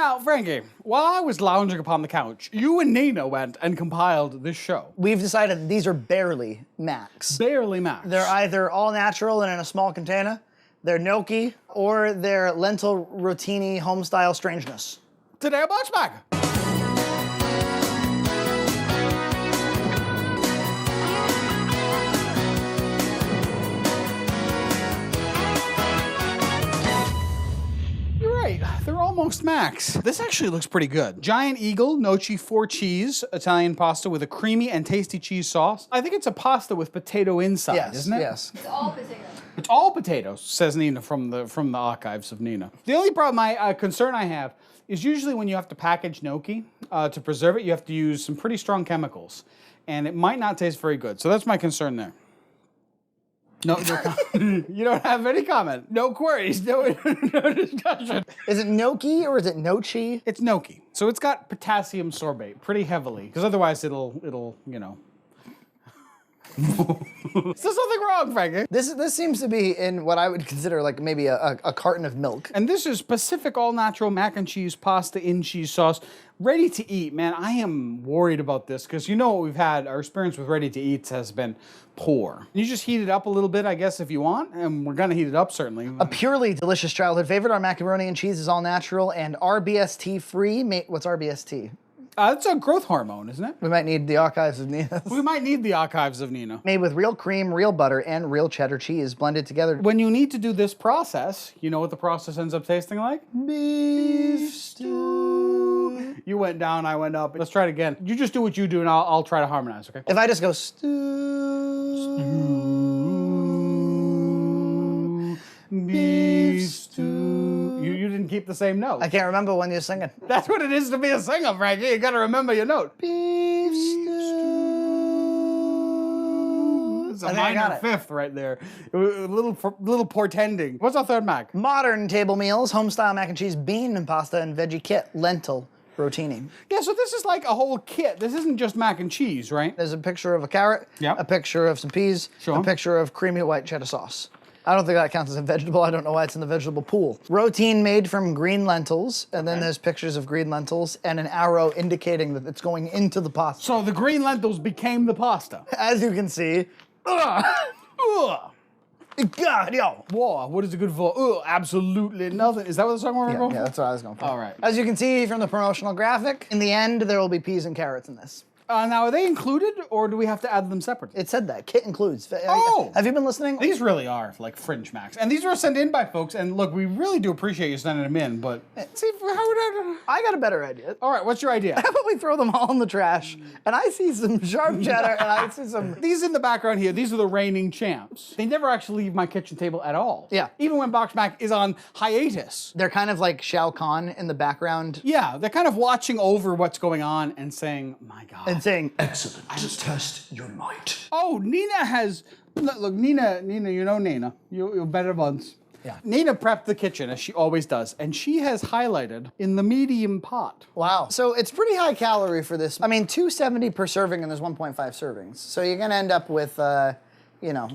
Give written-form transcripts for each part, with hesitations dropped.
Now, Frankie, while I was lounging upon the couch, you and Nina went and compiled this show. We've decided these are barely Macs. Barely Max. They're either all natural and in a small container, they're gnocchi, or they're Lentil Rotini Homestyle Strangeness. Today on BoxMac. They're almost Max. This actually looks pretty good. Giant Eagle, Gnocchi 4 cheese, Italian pasta with a creamy and tasty cheese sauce. I think it's a pasta with potato inside, isn't it? Yes. It's all potato. It's all potatoes, says Nina from the archives of Nina. The only problem, concern I have, is usually when you have to package gnocchi, to preserve it, you have to use some pretty strong chemicals. And it might not taste very good. So that's my concern there. No you don't have any comment. No queries, no discussion. Is it gnocchi or is it gnocchi? It's gnocchi. So it's got potassium sorbate pretty heavily, because otherwise it'll, you know. Is there something wrong, Frankie? This seems to be in what I would consider like maybe a carton of milk. And this is Pacific all-natural mac and cheese pasta in cheese sauce. Ready to eat, man. I am worried about this because you know what we've had. Our experience with ready to eats has been poor. You just heat it up a little bit, I guess, if you want. And we're going to heat it up, certainly. A purely delicious childhood favorite. Our macaroni and cheese is all natural and RBST free. What's RBST? It's a growth hormone, isn't it? We might need the archives of Nina's. We might need the archives of Nina. Made with real cream, real butter, and real cheddar cheese blended together. When you need to do this process, you know what the process ends up tasting like? Beef stew. You went down, I went up. Let's try it again. You just do what you do, and I'll try to harmonize, okay? If I just go stew, beef stew. You didn't keep the same note. I can't remember when you're singing. That's what it is to be a singer, Frankie. You gotta remember your note. Beef stew. It's a minor fifth right there. A little portending. What's our third Mac? Modern table meals, homestyle mac and cheese, bean and pasta, and veggie kit, lentil rotini. Yeah, so this is like a whole kit. This isn't just mac and cheese, right? There's a picture of a carrot, a picture of some peas, a picture of creamy white cheddar sauce. I don't think that counts as a vegetable. I don't know why it's in the vegetable pool. Rotini made from green lentils, and then there's pictures of green lentils and an arrow indicating that it's going into the pasta. So the green lentils became the pasta. As you can see, God, yo. Whoa, what is it good for? Absolutely nothing. Is that what the song we're going for? Yeah, that's what I was going for. All right. As you can see from the promotional graphic, in the end, there will be peas and carrots in this. Now, are they included, or do we have to add them separately? It said that. Kit includes. Oh! Have you been listening? These really are, like, fringe Macs. And these were sent in by folks, and look, we really do appreciate you sending them in, but... See, I got a better idea. All right, what's your idea? How about we throw them all in the trash, and I see some sharp cheddar, and I see some... These in the background here, these are the reigning champs. They never actually leave my kitchen table at all. Yeah. Even when BoxMac is on hiatus. They're kind of like Shao Kahn in the background. Yeah, they're kind of watching over what's going on and saying, my God. And saying, excellent. I just test your might. Oh, Nina has... Look, Nina, you know Nina. You're better buns. Yeah. Nina prepped the kitchen, as she always does, and she has highlighted in the medium pot. Wow. So it's pretty high calorie for this. I mean, 270 per serving, and there's 1.5 servings. So you're going to end up with, you know...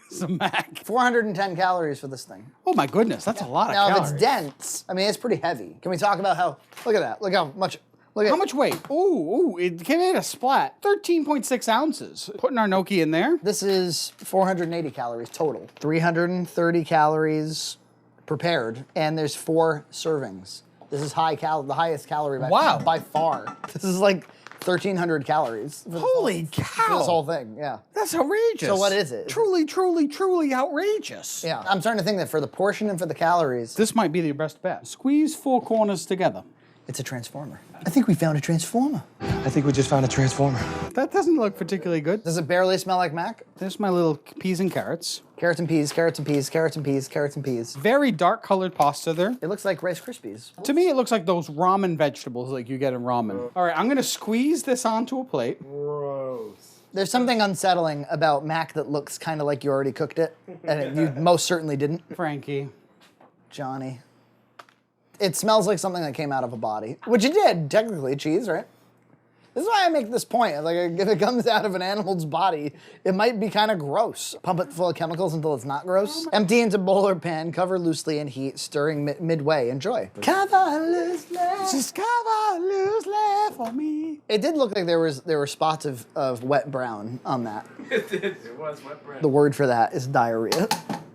Some Mac. 410 calories for this thing. Oh my goodness, that's a lot of now, calories. if it's dense, I mean, it's pretty heavy. Can we talk about how... Look at that. Look how much... Look at how much weight? Ooh, it came in a splat. 13.6 ounces. Putting our gnocchi in there. This is 480 calories total. 330 calories prepared, and there's 4 servings. This is the highest calorie by far. This is like 1,300 calories. Holy cow. For this whole thing, yeah. That's outrageous. So what is it? Truly, truly, truly outrageous. Yeah, I'm starting to think that for the portion and for the calories... This might be your best bet. Squeeze 4 corners together. It's a transformer. I think we found a transformer. I think we just found a transformer. That doesn't look particularly good. Does it barely smell like Mac? There's my little peas and carrots. Carrots and peas, carrots and peas, carrots and peas, carrots and peas. Very dark colored pasta there. It looks like Rice Krispies. To me, it looks like those ramen vegetables like you get in ramen. All right, I'm gonna squeeze this onto a plate. Gross. There's something unsettling about Mac that looks kind of like you already cooked it, and you most certainly didn't. Frankie. Johnny. It smells like something that came out of a body, which it did, technically, cheese, right? This is why I make this point. Like, if it comes out of an animal's body, it might be kind of gross. Pump it full of chemicals until it's not gross. Empty into bowl or pan, cover loosely in heat, stirring midway. Enjoy. Cover loosely. Just cover loosely for me. It did look like there were spots of wet brown on that. It did. It was wet brown. The word for that is diarrhea.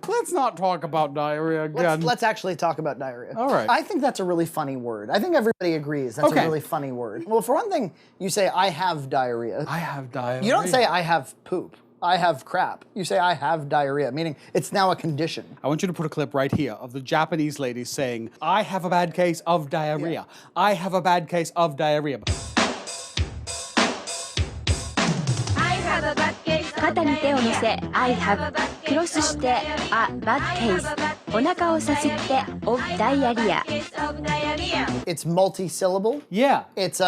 Let's not talk about diarrhea again. Let's actually talk about diarrhea. All right. I think that's a really funny word. I think everybody agrees that's a really funny word. Well, for one thing, you say, I have diarrhea. I have diarrhea. You don't say, I have poop. I have crap. You say, I have diarrhea, meaning it's now a condition. I want you to put a clip right here of the Japanese lady saying, I have a bad case of diarrhea. Yeah. I have a bad case of diarrhea. I have クロスして a bad case お腹をさすって of diarrhea. It's multi-syllable. Yeah. It's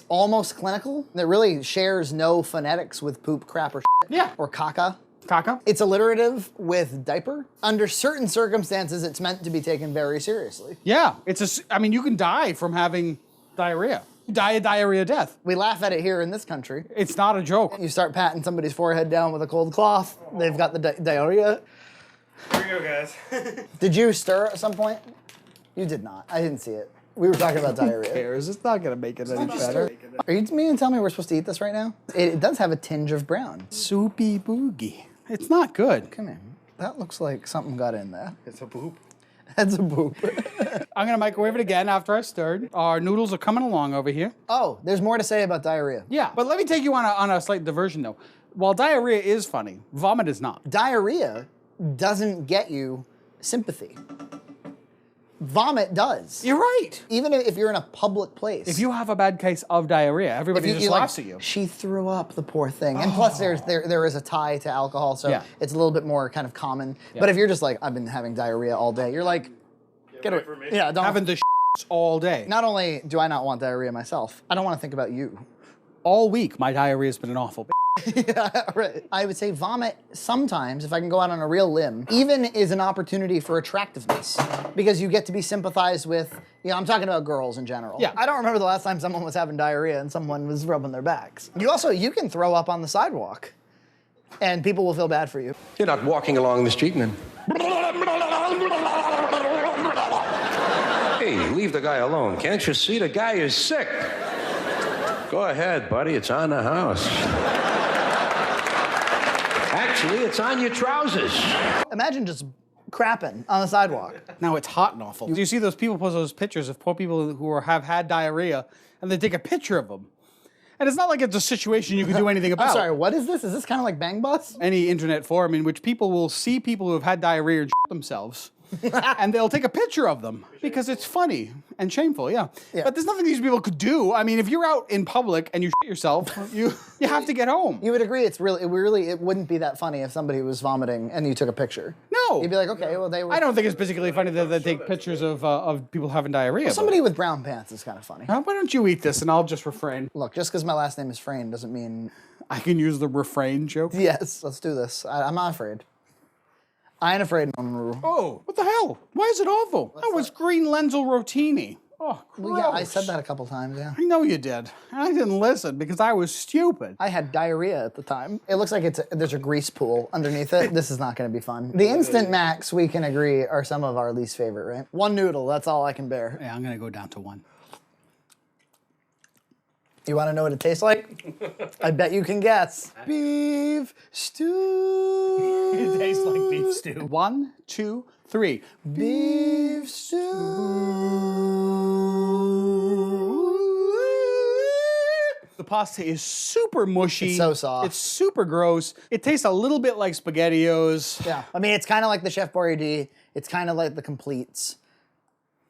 almost clinical. It really shares no phonetics with poop, crap, or shit. Yeah. Or caca. Caca. It's alliterative with diaper. Under certain circumstances, it's meant to be taken very seriously. Yeah. I mean, you can die from having diarrhea. Die a diarrhea death. We laugh at it here in this country. It's not a joke. You start patting somebody's forehead down with a cold cloth. They've got the diarrhea. Here we go, guys. Did you stir at some point? You did not. I didn't see it. We were talking about diarrhea. Who cares? It's not going to make it any better. Are you meaning to tell me we're supposed to eat this right now? It does have a tinge of brown. Soupy boogie. It's not good. Come here. That looks like something got in there. It's a poop. That's a poop. I'm going to microwave it again after I stirred. Our noodles are coming along over here. Oh, there's more to say about diarrhea. Yeah, but let me take you on a slight diversion, though. While diarrhea is funny, vomit is not. Diarrhea doesn't get you sympathy. Vomit does. You're right. Even if you're in a public place. If you have a bad case of diarrhea, everybody just laughs at you. She threw up, the poor thing. And plus there is a tie to alcohol, so it's a little bit more kind of common. Yeah. But if you're just like, I've been having diarrhea all day, you're like, get away from me. Yeah, don't. Having the all day. Not only do I not want diarrhea myself, I don't want to think about you. All week, my diarrhea's been an awful Yeah, right. I would say vomit sometimes, if I can go out on a real limb, even is an opportunity for attractiveness. Because you get to be sympathized with, I'm talking about girls in general. Yeah. I don't remember the last time someone was having diarrhea and someone was rubbing their backs. You can throw up on the sidewalk and people will feel bad for you. You're not walking along the street and then... Hey, leave the guy alone. Can't you see the guy is sick? Go ahead, buddy. It's on the house. Actually, it's on your trousers. Imagine just crapping on the sidewalk. Now it's hot and awful. Do you see those people post those pictures of poor people who have had diarrhea and they take a picture of them? And it's not like it's a situation you can do anything about. I'm sorry, what is this? Is this kind of like Bang Bus? Any internet forum in which people will see people who have had diarrhea and themselves. And they'll take a picture of them because it's funny and shameful, yeah. But there's nothing these people could do. I mean, if you're out in public and you shit yourself, you have to get home. You would agree it wouldn't be that funny if somebody was vomiting and you took a picture. No. You'd be like, okay, well, they were... I don't think it's particularly funny that they take pictures of people having diarrhea. Well, somebody with brown pants is kind of funny. Why don't you eat this and I'll just refrain? Look, just because my last name is Frayne doesn't mean... I can use the refrain joke? Yes, let's do this. I'm not afraid. I ain't afraid. Oh, what the hell? Why is it awful? That was green lentil rotini. Oh, gross. Well, yeah, I said that a couple times, yeah. I know you did. I didn't listen because I was stupid. I had diarrhea at the time. It looks like there's a grease pool underneath it. This is not going to be fun. The Instant Macs, we can agree, are some of our least favorite, right? One noodle, that's all I can bear. Yeah, I'm going to go down to one. You want to know what it tastes like? I bet you can guess. Beef stew. It tastes like beef stew. 1, 2, 3. Beef stew. The pasta is super mushy. It's so soft. It's super gross. It tastes a little bit like SpaghettiOs. Yeah. I mean, it's kind of like the Chef Boyardee. It's kind of like the completes.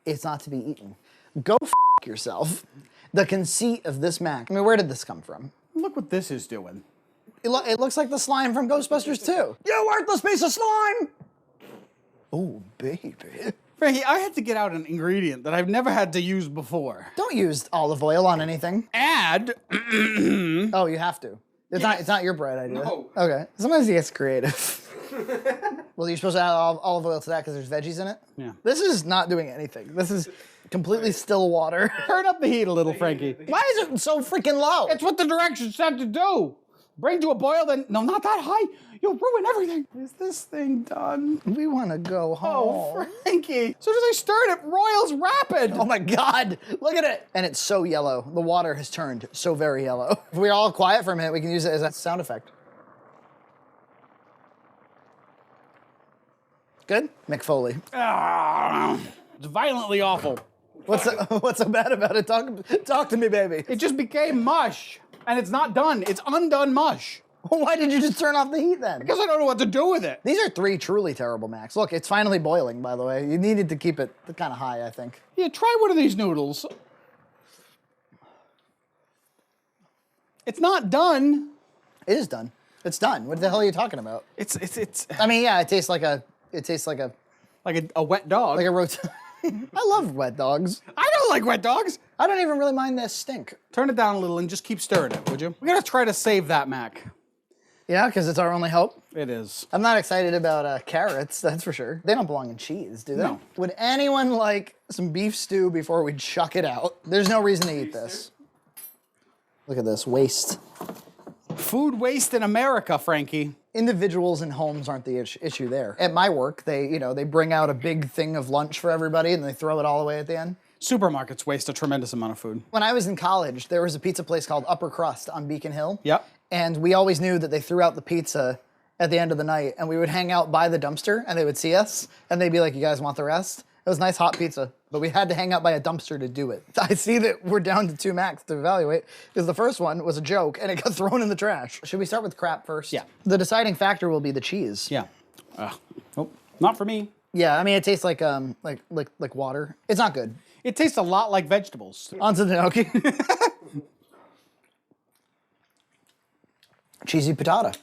It's not to be eaten. Go f*** yourself. The conceit of this mac. I mean, where did this come from? Look what this is doing. It looks like the slime from Ghostbusters 2. You worthless piece of slime! Oh, baby. Frankie, I had to get out an ingredient that I've never had to use before. Don't use olive oil on anything. Add. Oh, you have to. It's not your bright idea. No. Okay. Sometimes he gets creative. Well, you're supposed to add olive oil to that because there's veggies in it? Yeah. This is not doing anything. This is completely still water. Turn up the heat a little, Frankie. Why is it so freaking low? It's what the directions said to do. Bring to a boil, then... No, not that high. You'll ruin everything. Is this thing done? We want to go home. Oh, Frankie. As soon as I stir it, it roils rapid. Oh my God, look at it. And it's so yellow. The water has turned so very yellow. If we're all quiet for a minute, we can use it as a sound effect. Good? Mick Foley. It's violently awful. What's so bad about it? Talk to me, baby. It just became mush, and it's not done. It's undone mush. Why did you just turn off the heat then? Because I don't know what to do with it. These are 3 truly terrible Macs. Look, it's finally boiling, by the way. You needed to keep it kind of high, I think. Yeah, try one of these noodles. It's not done. It is done. It's done. What the hell are you talking about? It's. I mean, yeah, it tastes like a Like a wet dog. like a roast. I love wet dogs. I don't like wet dogs. I don't even really mind their stink. Turn it down a little and just keep stirring it, would you? We're gonna try to save that Mac. Yeah, because it's our only hope. It is. I'm not excited about carrots, that's for sure. They don't belong in cheese, do they? No. Would anyone like some beef stew before we chuck it out? There's no reason to eat this. Look at this, waste. Food waste in America, Frankie. Individuals and homes aren't the issue there. At my work, they bring out a big thing of lunch for everybody and they throw it all away at the end. Supermarkets waste a tremendous amount of food. When I was in college, there was a pizza place called Upper Crust on Beacon Hill. Yep. And we always knew that they threw out the pizza at the end of the night, and we would hang out by the dumpster, and they would see us, and they'd be like, you guys want the rest? It was nice hot pizza, but we had to hang out by a dumpster to do it. I see that we're down to 2 Macs to evaluate, because the first one was a joke, and it got thrown in the trash. Should we start with crap first? Yeah. The deciding factor will be the cheese. Yeah. Nope. Not for me. Yeah, I mean, it tastes like water. It's not good. It tastes a lot like vegetables. On to the gnocchi. Cheesy patata.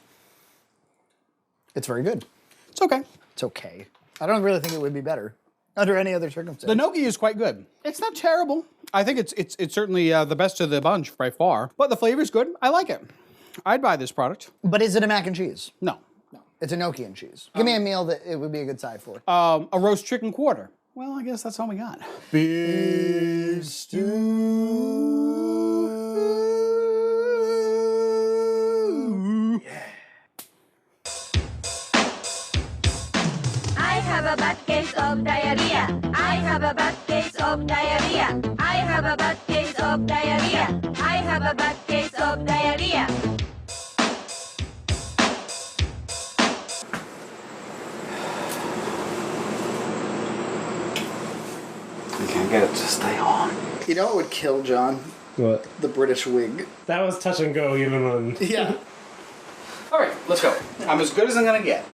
It's very good. It's okay. It's okay. I don't really think it would be better under any other circumstance. The gnocchi is quite good. It's not terrible. I think it's certainly the best of the bunch by far. But the flavor's good. I like it. I'd buy this product. But is it a mac and cheese? No. It's a gnocchi and cheese. Give me a meal that it would be a good side for. A roast chicken quarter. Well, I guess that's all we got. Beef stew. I have a bad case of diarrhea. I have a bad case of diarrhea. I have a bad case of diarrhea. I have a bad case of diarrhea. I can't get it to stay on. You know what would kill John? What? The British wig. That was touch and go even on. Yeah. All right, let's go. I'm as good as I'm gonna get.